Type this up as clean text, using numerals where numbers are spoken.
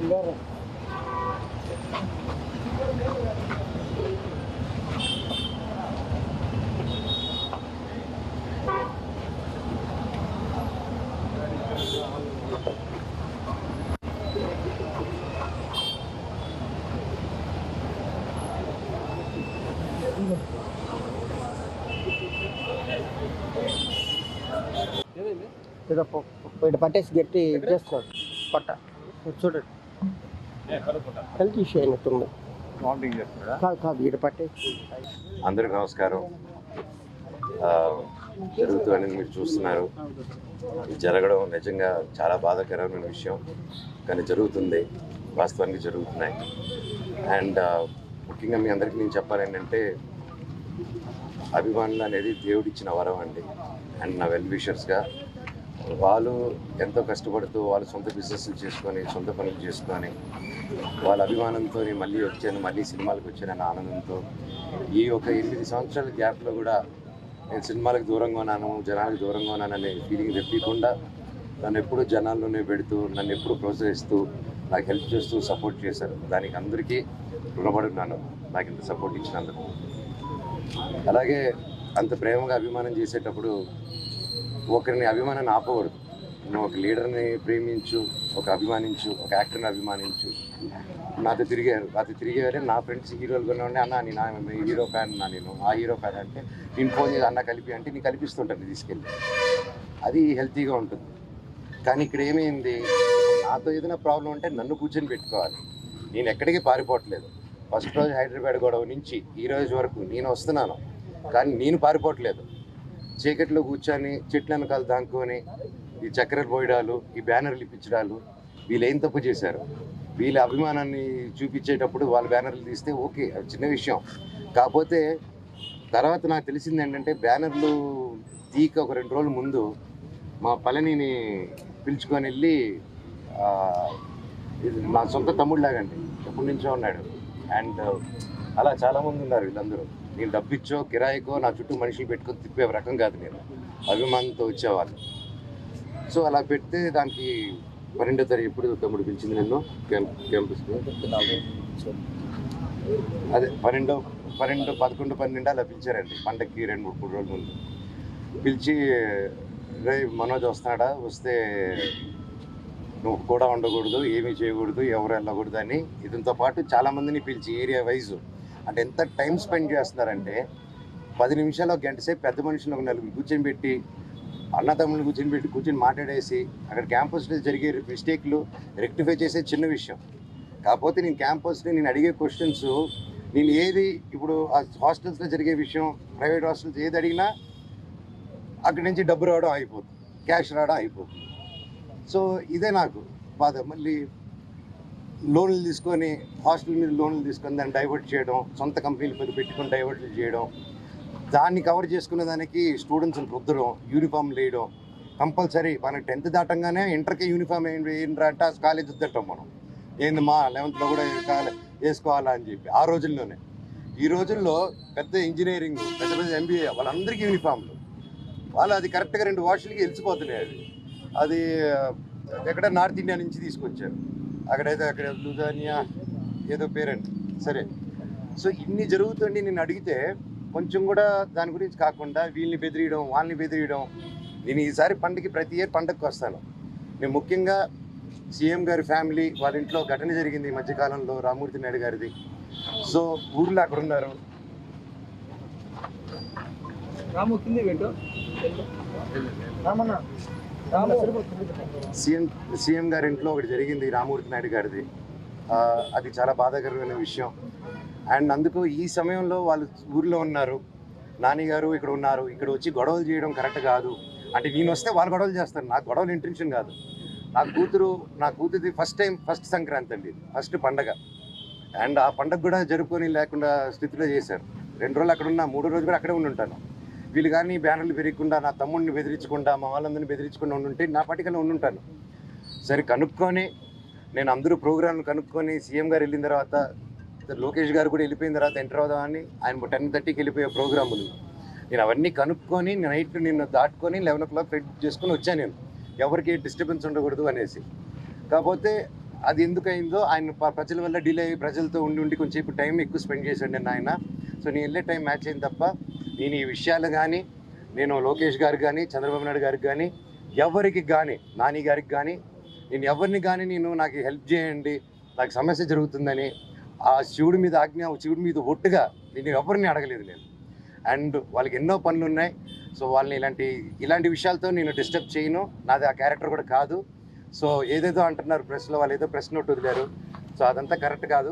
ఇటు పట్టేసి గట్టి చేస్తున్నాడు పట్ట చూడండి హెల్త్ ఇష్యూ అయినట్టుంది. కాదు ఇటు పట్టేసి. అందరికి నమస్కారం. జరుగుతుందని మీరు చూస్తున్నారు. జరగడం నిజంగా చాలా బాధాకరమైన విషయం, కానీ జరుగుతుంది, వాస్తవానికి జరుగుతున్నాయి. అండ్ ముఖ్యంగా మీ అందరికీ నేను చెప్పాలి ఏంటంటే, అభిమానులు అనేది దేవుడిచ్చిన వరం అండి. అండ్ నా వెల్ విషర్స్గా వాళ్ళు ఎంతో కష్టపడుతూ వాళ్ళ సొంత బిజినెస్లు చేసుకొని, సొంత పనులు చేసుకొని, వాళ్ళ అభిమానంతో మళ్ళీ వచ్చాను, మళ్ళీ సినిమాలకు వచ్చానన్న ఆనందంతో ఈ ఒక 8 సంవత్సరాల గ్యాప్లో కూడా నేను సినిమాలకు దూరంగా ఉన్నాను, జనాలకు దూరంగా ఉన్నాననే ఫీలింగ్ తెప్పకుండా నన్ను ఎప్పుడు జనాల్లోనే పెడుతూ, నన్ను ఎప్పుడు ప్రోత్సహిస్తూ, నాకు హెల్ప్ చేస్తూ సపోర్ట్ చేశారు. దానికి అందరికీ రుణపడున్నాను, నాకు ఇంత సపోర్ట్ ఇచ్చినందుకు. అలాగే అంత ప్రేమగా అభిమానం చేసేటప్పుడు ఒకరిని అభిమానాన్ని ఆపకూడదు. నువ్వు ఒక లీడర్ని ప్రేమించు, అభిమానించు, ఒక యాక్టర్ని అభిమానించు. నాతో తిరిగారు నా ఫ్రెండ్స్ హీరోలు కూడా ఉండే, అన్న నేను హీరో ఫ్యాన్, నేను ఆ హీరో ఫ్యాన్ అంటే నేను ఫోన్ చేసి అన్న కలిపి అంటే నేను కల్పిస్తుంటాను తీసుకెళ్ళి. అది హెల్తీగా ఉంటుంది. కానీ ఇక్కడ ఏమైంది, నాతో ఏదైనా ప్రాబ్లం ఉంటే నన్ను కూర్చొని పెట్టుకోవాలి. నేను ఎక్కడికి పారిపోవట్లేదు. ఫస్ట్ రోజు హైదరాబాద్ గొడవ నుంచి ఈ రోజు వరకు నేను వస్తున్నాను, కానీ నేను పారిపోవట్లేదు. చీకట్లో కూర్చొని చెట్ల వెనకాల దాంకొని ఈ చక్కెరలు పోయడాలు, ఈ బ్యానర్లు ఇప్పించడాలు, వీళ్ళు ఏం తప్పు చేశారు? వీళ్ళ అభిమానాన్ని చూపించేటప్పుడు వాళ్ళ బ్యానర్లు తీస్తే ఓకే, అది చిన్న విషయం. కాకపోతే తర్వాత నాకు తెలిసింది ఏంటంటే, బ్యానర్లు తీక ఒక 2 రోజుల ముందు మా పళనిని పిలుచుకొని వెళ్ళి, ఇది మా సొంత తమ్ముళ్ళలాగండి, ఎప్పటి నుంచో ఉన్నాడు. అండ్ అలా చాలామంది ఉన్నారు. వీళ్ళందరూ నేను డబ్బిచ్చో కిరాయికో నా చుట్టూ మనుషులు పెట్టుకొని తిప్పే రకం కాదు, నేను అభిమానంతో వచ్చేవాళ్ళు. సో అలా పెడితే దానికి 12వ తారీఖు ఎప్పుడు తమ్ముడు పిలిచింది నిన్ను క్యాంపస్, అదే 12, 11, 12 అలా పిలిచారండి. పండగకి 2-3 రోజుల ముందు పిలిచి, రే మనోజ్ వస్తున్నాడా, వస్తే నువ్వు కూడా ఉండకూడదు, ఏమీ చేయకూడదు, ఎవరు వెళ్ళకూడదు అని. ఇదంతో పాటు చాలామందిని పిలిచి ఏరియా వైజు, అంటే ఎంత టైం స్పెండ్ చేస్తున్నారంటే 10 నిమిషాలు, ఒక గంట సేపు పెద్ద మనుషులు ఒక 4 కూర్చొని పెట్టి, అన్నతమ్ముళ్ళు కూర్చొని మాట్లాడేసి, అక్కడ క్యాంపస్లో జరిగే మిస్టేక్లు రెక్టిఫై చేసే చిన్న విషయం. కాకపోతే నేను క్యాంపస్లో నేను అడిగే క్వశ్చన్స్, నేను ఏది ఇప్పుడు ఆ హాస్టల్స్లో జరిగే విషయం, ప్రైవేట్ హాస్టల్స్ ఏది అడిగినా అక్కడి నుంచి డబ్బు రావడం అయిపోతుంది, క్యాష్ రావడం అయిపోతుంది. సో ఇదే నాకు బాధ. మళ్ళీ లోన్లు తీసుకొని, హాస్టల్ మీద లోన్లు తీసుకొని దాన్ని డైవర్ట్ చేయడం, సొంత కంపెనీలు పెట్టుకొని డైవర్ట్ చేయడం, దాన్ని కవర్ చేసుకునే దానికి స్టూడెంట్స్ని రుద్దడం, యూనిఫామ్ వేయడం కంపల్సరీ. మనకి 10th దాటంగానే ఇంటర్కి యూనిఫామ్ ఏంటంటే ఆ కాలేజ్ వద్దంటాం మనం. ఏంది మా 11th కూడా వేసుకోవాలా అని చెప్పి ఆ రోజుల్లోనే. ఈ రోజుల్లో పెద్ద ఇంజనీరింగ్, పెద్ద MBA వాళ్ళందరికీ యూనిఫామ్లు. వాళ్ళు అది కరెక్ట్గా 2 వాష్లకి వెలిసిపోతున్నాయి. అది ఎక్కడ నార్త్ ఇండియా నుంచి తీసుకొచ్చారు. అక్కడ లుధానియా ఏదో పేరండి, సరే. సో ఇన్ని జరుగుతుండి నేను అడిగితే కొంచెం కూడా దాని గురించి కాకుండా వీళ్ళని బెదిరియడం, వాళ్ళని బెదిరియడం. నేను ఈసారి ప్రతి ఇయర్ పండగకి వస్తాను. నేను ముఖ్యంగా సీఎం గారి ఫ్యామిలీ వాళ్ళ ఇంట్లో ఘటన జరిగింది ఈ మధ్యకాలంలో, రామూర్తి నాయుడు గారిది. సో ఊర్లో అక్కడ ఉన్నారు. సీఎం గారి ఇంట్లో ఒకటి జరిగింది, రామూర్తి నాయుడు గారిది. అది చాలా బాధాకరమైన విషయం. అండ్ అందుకు ఈ సమయంలో వాళ్ళు ఊర్లో ఉన్నారు, నాని గారు ఇక్కడ ఉన్నారు. ఇక్కడ వచ్చి గొడవలు చేయడం కరెక్ట్ కాదు. అంటే నేను వస్తే వాళ్ళు గొడవలు చేస్తారు, నాకు గొడవలు ఇంటెన్షన్ కాదు. నా కూతురిది ఫస్ట్ సంక్రాంతి అండి, ఫస్ట్ పండగ. అండ్ ఆ పండగ కూడా జరుపుకొని లేకుండా స్థితిలో చేశారు. 2 రోజులు అక్కడ ఉన్నా, 3వ రోజు కూడా అక్కడే ఉంటాను. వీళ్ళు కానీ బ్యానర్లు పెరగకుండా, నా తమ్ముడిని బెదిరించకుండా, మా వాళ్ళందరినీ బెదిరించకుండా ఉండుంటే నా పట్టికలో ఉంటాను. సరే కనుక్కొని, నేను అందరూ ప్రోగ్రాంలు కనుక్కొని, సీఎం గారు వెళ్ళిన తర్వాత, లోకేష్ గారు కూడా వెళ్ళిపోయిన తర్వాత ఎంటర్ అవుదామని, ఆయన 10:30కి వెళ్ళిపోయే ప్రోగ్రాములు నేను అవన్నీ కనుక్కొని నైట్ నిన్ను దాటుకొని 11 o'clock రెడీ చేసుకొని వచ్చాను. నేను ఎవరికి డిస్టర్బెన్స్ ఉండకూడదు అనేసి. కాకపోతే అది ఎందుకయిందో ఆయన ప్రజల వల్ల డిలే అయ్యి ప్రజలతో ఉండి కొంచెంసేపు టైం ఎక్కువ స్పెండ్ చేశాడు నేను ఆయన. సో నేను వెళ్ళే టైం మ్యాచ్ అయింది తప్ప నేను ఈ విషయాలు కానీ నేను లోకేష్ గారికి కానీ చంద్రబాబు నాయుడు గారికి కానీ ఎవరికి కానీ నాని గారికి కానీ నేను ఎవరిని కానీ నాకు హెల్ప్ చేయండి, నాకు సమస్య జరుగుతుందని ఆ శివుడి మీద ఆజ్ఞ, శివుడి మీద ఒట్టుగా నేను ఎవరిని అడగలేదు నేను. అండ్ వాళ్ళకి ఎన్నో పనులు ఉన్నాయి. సో వాళ్ళని ఇలాంటి విషయాలతో నేను డిస్టర్బ్ చేయను, నాది ఆ క్యారెక్టర్ కూడా కాదు. సో ఏదేదో అంటున్నారు ప్రెస్లో, వాళ్ళు ఏదో ప్రెస్ నోట్ వదిలారు. సో అదంతా కరెక్ట్ కాదు.